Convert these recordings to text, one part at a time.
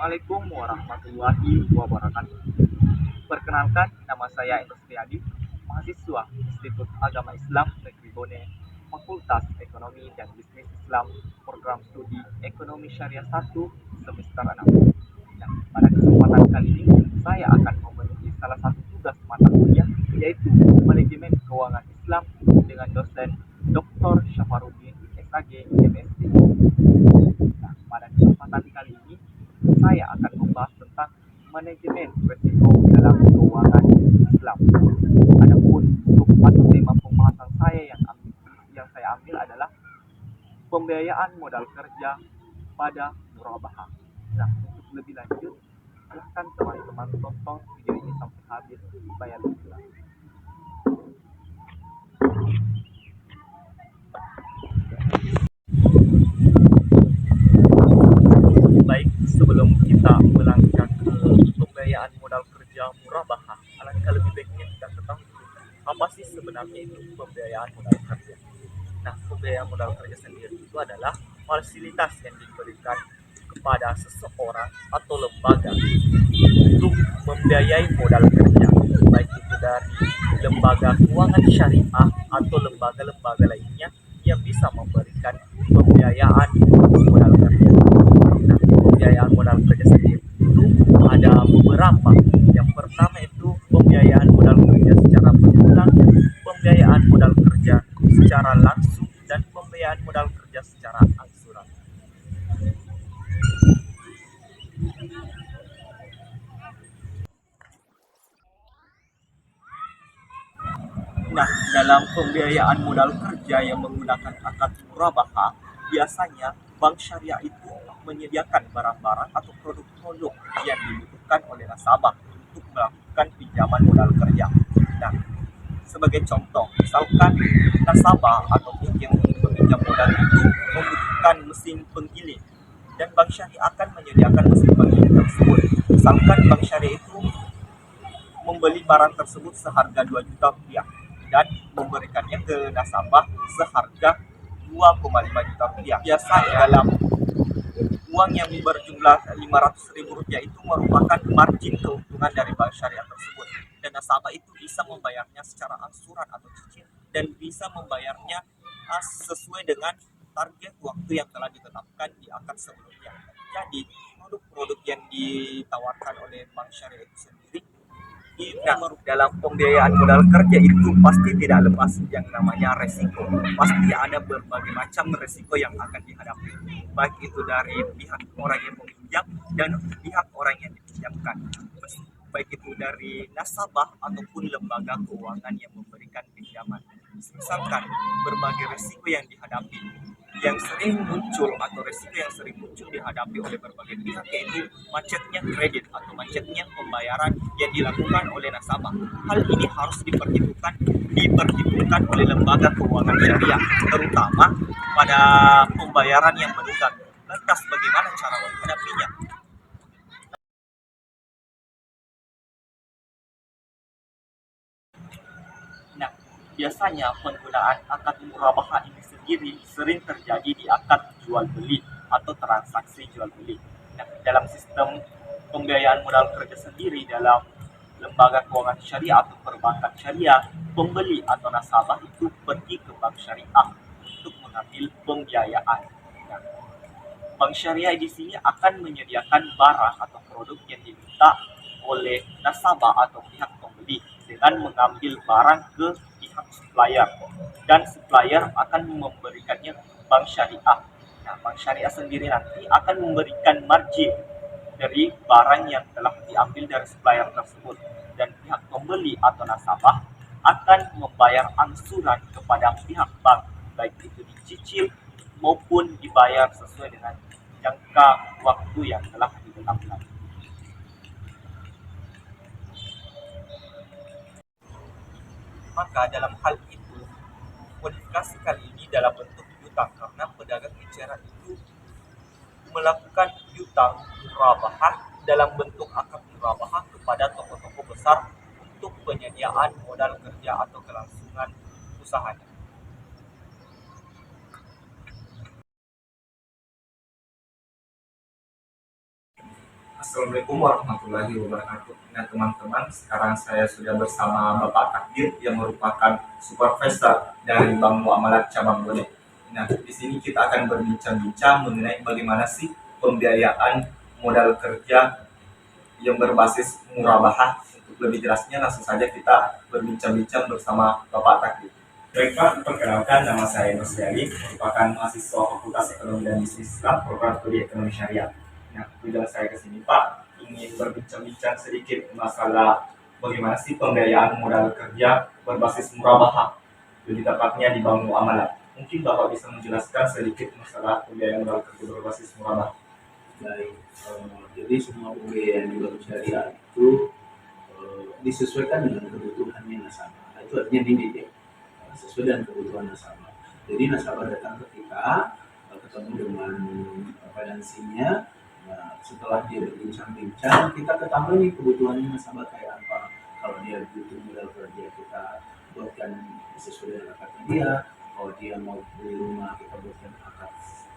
Assalamualaikum warahmatullahi wabarakatuh. Perkenalkan, nama saya Indra Setiadi, mahasiswa Institut Agama Islam Negeri Bone, Fakultas Ekonomi dan Bisnis Islam, Program Studi Ekonomi Syariah 1, semester 6. Nah, pada kesempatan kali ini, saya akan memenuhi salah satu tugas mata kuliah, yaitu Manajemen Keuangan Islam dengan dosen Dr. Syafarudin, SAG, MSc. Nah, pada kesempatan kali ini, saya akan membahas tentang manajemen risiko dalam keuangan Islam. Adapun sub atau tema pembahasan yang saya ambil adalah pembiayaan modal kerja pada murabahah. Nah, untuk lebih lanjut, silahkan teman-teman tonton video ini sampai habis supaya lebih jelas. Baik, sebelum kita melangkah ke pembiayaan modal kerja murabahah, alangkah lebih baiknya kita ketahui apa sih sebenarnya itu pembiayaan modal kerja. Nah, pembiayaan modal kerja sendiri itu adalah fasilitas yang diberikan kepada seseorang atau lembaga untuk membiayai modal kerja, baik itu dari lembaga keuangan syariah atau lembaga-lembaga lainnya yang bisa memberikan pembiayaan modal kerja. Nah, pembiayaan modal kerja sendiri itu ada beberapa. Yang pertama itu pembiayaan modal kerja secara berulang, pembiayaan modal kerja secara langsung, dan pembiayaan modal kerja secara angsuran. Nah, dalam pembiayaan modal kerja yang menggunakan akad murabahah, biasanya bank syariah itu menyediakan barang-barang atau produk-produk yang dibutuhkan oleh nasabah untuk melakukan pinjaman modal kerja. Nah, sebagai contoh, misalkan nasabah atau yang meminjam modal itu membutuhkan mesin penggiling, dan bank syariah akan menyediakan mesin penggiling tersebut. Misalkan bank syariah itu membeli barang tersebut seharga 2 juta rupiah dan memberikannya ke nasabah seharga 2,5 juta rupiah. Biasanya dalam uang yang berjumlah 500 ribu rupiah itu merupakan margin keuntungan dari bank syariah tersebut, dan nasabah itu bisa membayarnya secara angsuran atau cicil dan bisa membayarnya sesuai dengan target waktu yang telah ditetapkan di akad sebelumnya. Jadi produk-produk yang ditawarkan oleh bank syariah itu sendiri dalam pembiayaan modal kerja itu pasti tidak lepas yang namanya resiko. Pasti ada berbagai macam resiko yang akan dihadapi, baik itu dari pihak orang yang meminjam dan pihak orang yang dipinjamkan, baik itu dari nasabah ataupun lembaga keuangan yang memberikan pinjaman. Misalkan berbagai resiko yang dihadapi, yang sering muncul atau resiko yang sering muncul dihadapi oleh berbagai pihak, yaitu macetnya kredit atau macetnya pembayaran yang dilakukan oleh nasabah. Hal ini harus diperhitungkan oleh lembaga keuangan syariah, terutama pada pembayaran yang menunggak. Lantas bagaimana cara menghadapinya? Nah, biasanya penggunaan akad murabahah ini sendiri sering terjadi di akad jual beli atau transaksi jual beli. Nah, dalam sistem pembiayaan modal kerja sendiri dalam lembaga keuangan syariah atau perbankan syariah, pembeli atau nasabah itu pergi ke bank syariah untuk mengambil pembiayaan. Nah, bank syariah di sini akan menyediakan barang atau produk yang diminta oleh nasabah atau pihak pembeli dengan mengambil barang ke pihak supplier, dan supplier akan memberikannya ke bank syariah. Nah, bank syariah sendiri nanti akan memberikan margin dari barang yang telah diambil dari supplier tersebut, dan pihak pembeli atau nasabah akan membayar angsuran kepada pihak bank, baik itu dicicil maupun dibayar sesuai dengan jangka waktu yang telah ditetapkan. Maka dalam hal itu, modifikasi kali ini dalam bentuk piutang, karena pedagang eceran itu melakukan piutang murabahah dalam bentuk akad murabahah kepada toko-toko besar untuk penyediaan modal kerja atau kelangsungan usahanya. Assalamualaikum warahmatullahi wabarakatuh. Nah teman-teman, sekarang saya sudah bersama Bapak Takdir yang merupakan supervisor dari Bank Muamalat Cabang Bone. Nah di sini kita akan berbincang-bincang mengenai bagaimana sih pembiayaan modal kerja yang berbasis murabahah. Untuk lebih jelasnya langsung saja kita berbincang-bincang bersama Bapak Takdir. Baik Pak, perkenalkan nama saya Nur Syari, merupakan mahasiswa Fakultas Ekonomi dan Bisnis Islam, program studi Ekonomi Syariah. Nah, tujuan saya ke sini Pak, ingin berbincang-bincang sedikit masalah bagaimana sih pembiayaan modal kerja berbasis murabahah, lebih tepatnya di Bank Muamalat. Mungkin Bapak bisa menjelaskan sedikit masalah pembiayaan modal kerja berbasis murabahah. Baik, jadi semua pembiayaan di bank syariah itu disesuaikan dengan kebutuhannya nasabah. Itu artinya ini ya, sesuai dengan kebutuhan nasabah. Jadi nasabah datang ke kita, ketemu dengan finansinya. Nah, setelah dia berbincang-bincang, kita ketahui nih kebutuhannya nasabah kayak apa. Kalau dia butuh modal kerja, kita buatkan sesuai dengan akadnya dia. Kalau dia mau beli rumah, kita buatkan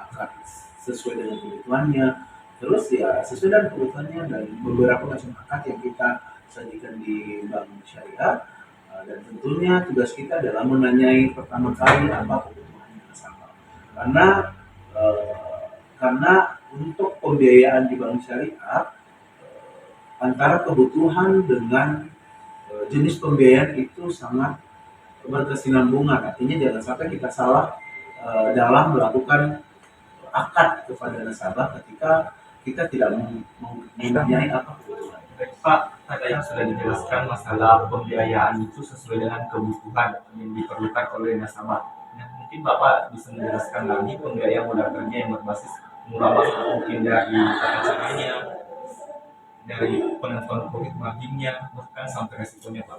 akad sesuai dengan kebutuhannya. Terus ya sesuai dengan kebutuhannya dan beberapa macam akad yang kita sajikan di bank syariah. Dan tentunya tugas kita adalah menanyai pertama kali apa kebutuhannya nasabah. Karena untuk pembiayaan di bank syariah antara kebutuhan dengan jenis pembiayaan itu sangat berkesinambungan. Artinya jangan sampai kita salah dalam melakukan akad kepada nasabah ketika kita tidak mempunyai apa kebutuhan. Baik Pak, tadi yang sudah dijelaskan masalah pembiayaan itu sesuai dengan kebutuhan yang diperlukan oleh nasabah. Nah, mungkin Bapak bisa menjelaskan lagi pembiayaan modal kerja yang berbasis murabahah, mungkin dari tata caranya, dari penentuan profit marginnya, bahkan sampai resikonya Pak.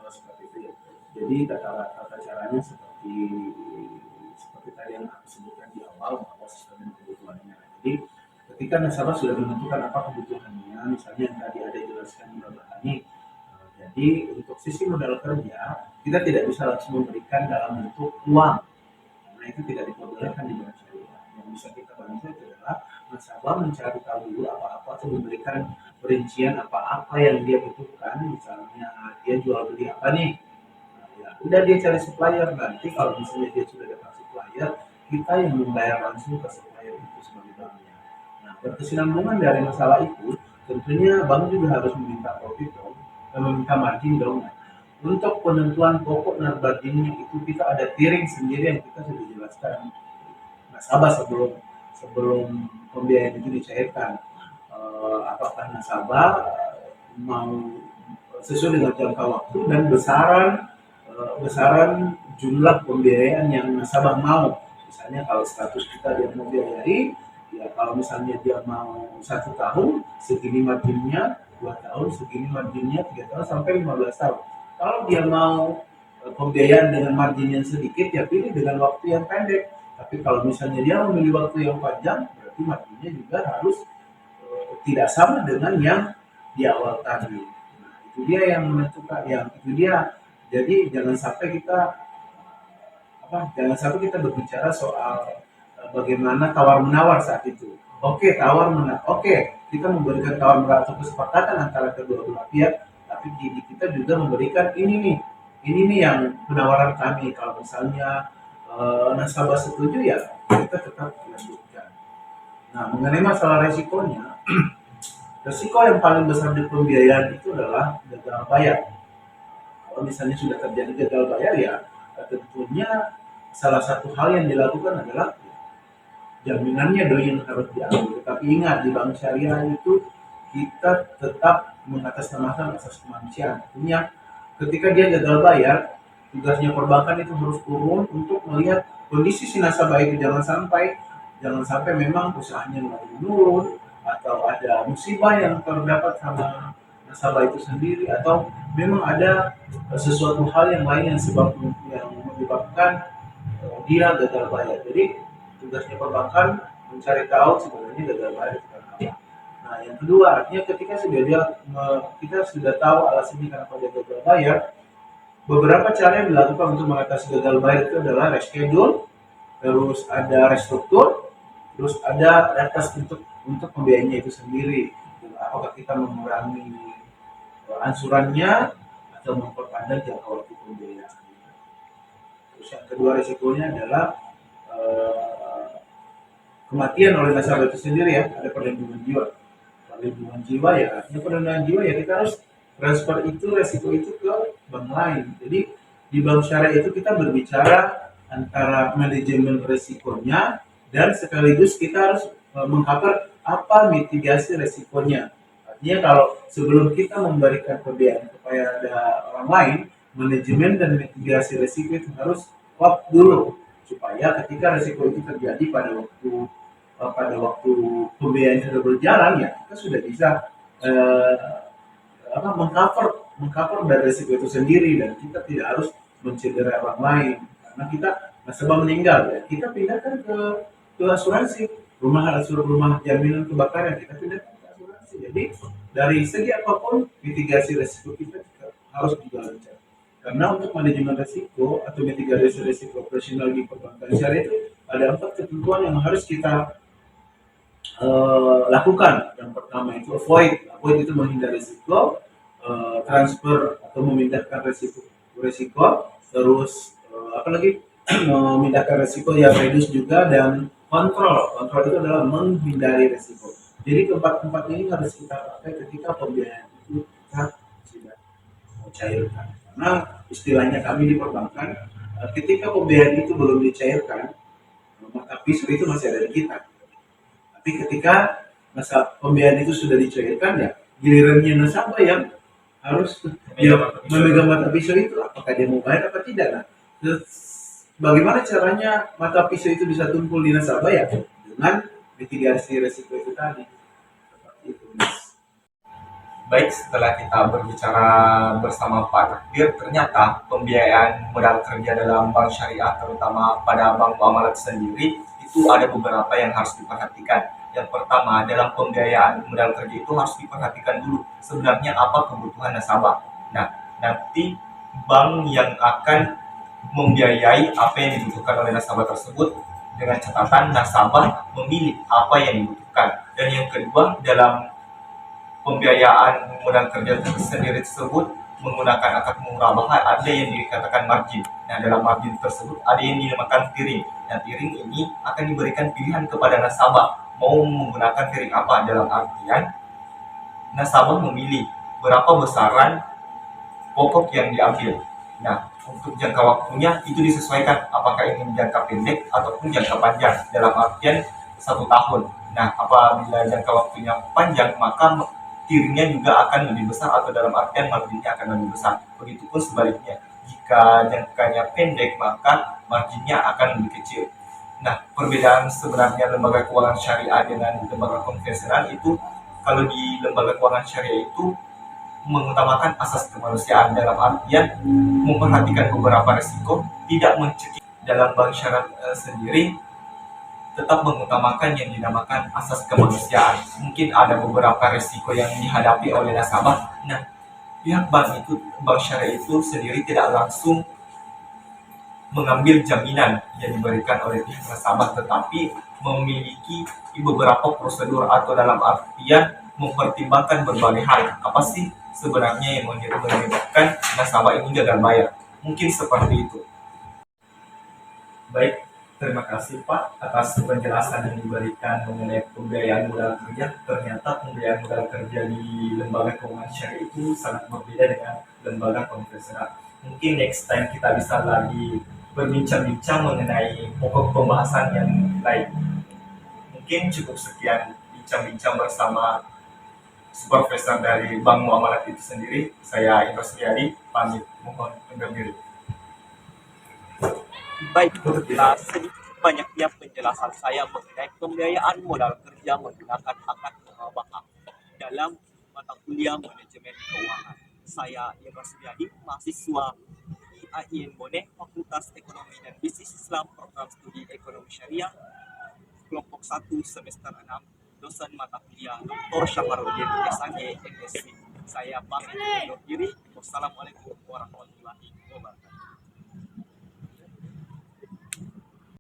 Seperti itu ya. Jadi tata caranya seperti tadi yang aku sebutkan di awal bahwa sesuai dengan kebutuhannya. Jadi ketika nasabah sudah menentukan apa kebutuhannya, misalnya yang tadi ada jelaskan murabahahnya. Jadi untuk sisi modal kerja kita tidak bisa langsung memberikan dalam bentuk uang. Nah itu tidak diperbolehkan di bank syariah. Yang bisa kita bantu itu adalah nasabah mencari tahu dulu apa-apa atau memberikan perincian apa-apa yang dia butuhkan. Misalnya dia jual beli apa nih, nah, ya udah dia cari supplier. Nanti kalau misalnya dia sudah dapat supplier, kita yang membayar langsung ke supplier itu sebagai banknya. Nah berkesinambungan dari masalah itu tentunya bank juga harus meminta profit dong, meminta margin dong. Untuk penentuan pokok dan marginnya itu kita ada tiering sendiri yang kita sudah jelaskan nasabah sebelum pembiayaan itu dicairkan. Apakah nasabah mau sesuai dengan jangka waktu dan besaran jumlah pembiayaan yang nasabah mau. Misalnya kalau 100 juta dia mau biayai, ya kalau misalnya dia mau 1 tahun segini marginnya, 2 tahun segini marginnya, 3 tahun sampai 15 tahun. Kalau dia mau pembiayaan dengan margin yang sedikit, ya pilih dengan waktu yang pendek. Tapi kalau misalnya dia memilih waktu yang panjang, berarti marginnya juga harus tidak sama dengan yang di awal tadi. Nah, itu dia yang menentukan, yang itu dia. Jadi jangan sampai kita berbicara soal bagaimana tawar menawar saat itu. Oke, kita memberikan tawar menawar atau kesepakatan antara kedua belah pihak, tapi kita juga memberikan ini nih yang penawaran kami. Kalau misalnya nasabah setuju ya kita tetap lanjutkan. Nah mengenai masalah resikonya, resiko yang paling besar di pembiayaan itu adalah gagal bayar. Kalau misalnya sudah terjadi gagal bayar ya tentunya salah satu hal yang dilakukan adalah jaminannya dong yang harus diambil. Tapi ingat di bank syariah itu kita tetap mengatasnamakan asas kemanusiaan. Artinya ketika dia gagal bayar, tugasnya perbankan itu harus turun untuk melihat kondisi si nasabah itu. Jangan sampai memang usahanya mulai menurun atau ada musibah yang terdapat sama nasabah itu sendiri atau memang ada sesuatu hal yang lain yang menyebabkan dia gagal bayar. Jadi tugasnya perbankan mencari tahu sebenarnya gagal bayar itu karena apa. Nah yang kedua artinya ketika kita sudah tahu alasannya kenapa dia gagal bayar, beberapa cara yang dilakukan untuk mengatasi gagal bayar itu adalah reschedule, terus ada restruktur, terus ada retest untuk pembiayaannya itu sendiri. apakah kita mengurangi angsurannya atau memperpanjang jangka waktu pembiayaan. Terus yang kedua risikonya adalah kematian oleh nasabah itu sendiri ya, ada perlindungan jiwa. Perlindungan jiwa ya, artinya perlindungan jiwa ya kita harus transfer itu resiko itu ke bank lain. Jadi di bank syariah itu kita berbicara antara manajemen resikonya dan sekaligus kita harus mengcover apa mitigasi resikonya. Artinya kalau sebelum kita memberikan pembiayaan kepada orang lain, manajemen dan mitigasi resiko itu harus kuat dulu supaya ketika resiko itu terjadi pada waktu pembiayaan sudah berjalan ya kita sudah bisa mengcover dari resiko itu sendiri dan kita tidak harus mencederai orang lain karena kita nasabah meninggal ya kita pindahkan ke asuransi rumah jaminan kebakaran kita pindahkan ke asuransi. Jadi dari segi apapun mitigasi resiko kita harus juga lancar karena untuk manajemen resiko atau mitigasi resiko operasional di perbankan syariah itu ada 4 ketentuan yang harus kita lakukan. Yang pertama itu avoid itu menghindari risiko, transfer atau memindahkan resiko, terus apalagi memindahkan resiko yang reduce juga dan kontrol itu adalah menghindari resiko. Jadi keempat ini harus kita pakai ketika pembiayaan itu kita sudah cairkan. Karena istilahnya kami di perbankan ketika pembiayaan itu belum dicairkan maka pisau itu masih ada di kita. Tapi ketika masa pembiayaan itu sudah dicairkan ya gilirannya nasabah yang harus memegang mata pisau itu apakah dia mau bayar apa tidak. Nah, bagaimana caranya mata pisau itu bisa tumpul di nasabah ya dengan mitigasi resiko itu tadi. Seperti itu. Baik, setelah kita berbicara bersama Pak Takdir, ternyata pembiayaan modal kerja dalam bank syariah, terutama pada bank muamalat sendiri, itu ada beberapa yang harus diperhatikan. Yang pertama, dalam pembiayaan modal kerja itu harus diperhatikan dulu sebenarnya apa kebutuhan nasabah. Nah, nanti bank yang akan membiayai apa yang dibutuhkan oleh nasabah tersebut dengan catatan nasabah memilih apa yang dibutuhkan. Dan yang kedua, dalam pembiayaan modal kerja sendiri tersebut menggunakan akad murabahah ada yang dikatakan margin. Nah, dalam margin tersebut ada yang dinamakan tiering. Nah, tiering ini akan diberikan pilihan kepada nasabah mau menggunakan tiering apa, dalam artian nasabah memilih berapa besaran pokok yang diambil. Nah, untuk jangka waktunya itu disesuaikan apakah ingin jangka pendek ataupun jangka panjang, dalam artian 1 tahun. Nah, apabila jangka waktunya panjang maka tiringnya juga akan lebih besar atau dalam artian marginnya akan lebih besar. Begitupun sebaliknya, jika jangkanya pendek maka marginnya akan lebih kecil. Nah, perbedaan sebenarnya lembaga keuangan syariah dengan lembaga konvensional itu, kalau di lembaga keuangan syariah itu mengutamakan asas kemanusiaan, dalam artian memperhatikan beberapa risiko, tidak mencegah. Dalam bank syariah sendiri tetap mengutamakan yang dinamakan asas kemanusiaan. Mungkin ada beberapa risiko yang dihadapi oleh nasabah. Nah, pihak bank syariah itu sendiri tidak langsung mengambil jaminan yang diberikan oleh pihak nasabah, tetapi memiliki beberapa prosedur atau dalam artian mempertimbangkan berbagai hal. Apa sih sebenarnya yang menyebabkan nasabah ini gagal bayar? Mungkin seperti itu. Baik, terima kasih Pak atas penjelasan yang diberikan mengenai pembiayaan modal kerja. Ternyata pembiayaan modal kerja di lembaga keuangan syariah itu sangat berbeda dengan lembaga konvensional. Mungkin next time kita bisa lagi berbincang-bincang mengenai pokok pembahasan yang lain. Mungkin cukup sekian bincang-bincang bersama supervisor dari Bank Muamalat itu sendiri. Saya Indra Suryadi, pamit, mohon undur diri. Baik, sedikit banyaknya penjelasan saya mengenai pembiayaan modal kerja menggunakan akad murabahah dalam mata kuliah manajemen keuangan. Saya Indra Suryadi, mahasiswa IAIN Boneh, Fakultas Ekonomi dan Bisnis Islam, Program Studi Ekonomi Syariah, kelompok 1 semester 6, dosen mata kuliah Dr. Syamarudin SAG MSc. Saya pamit undur diri. Wassalamualaikum warahmatullahi wabarakatuh.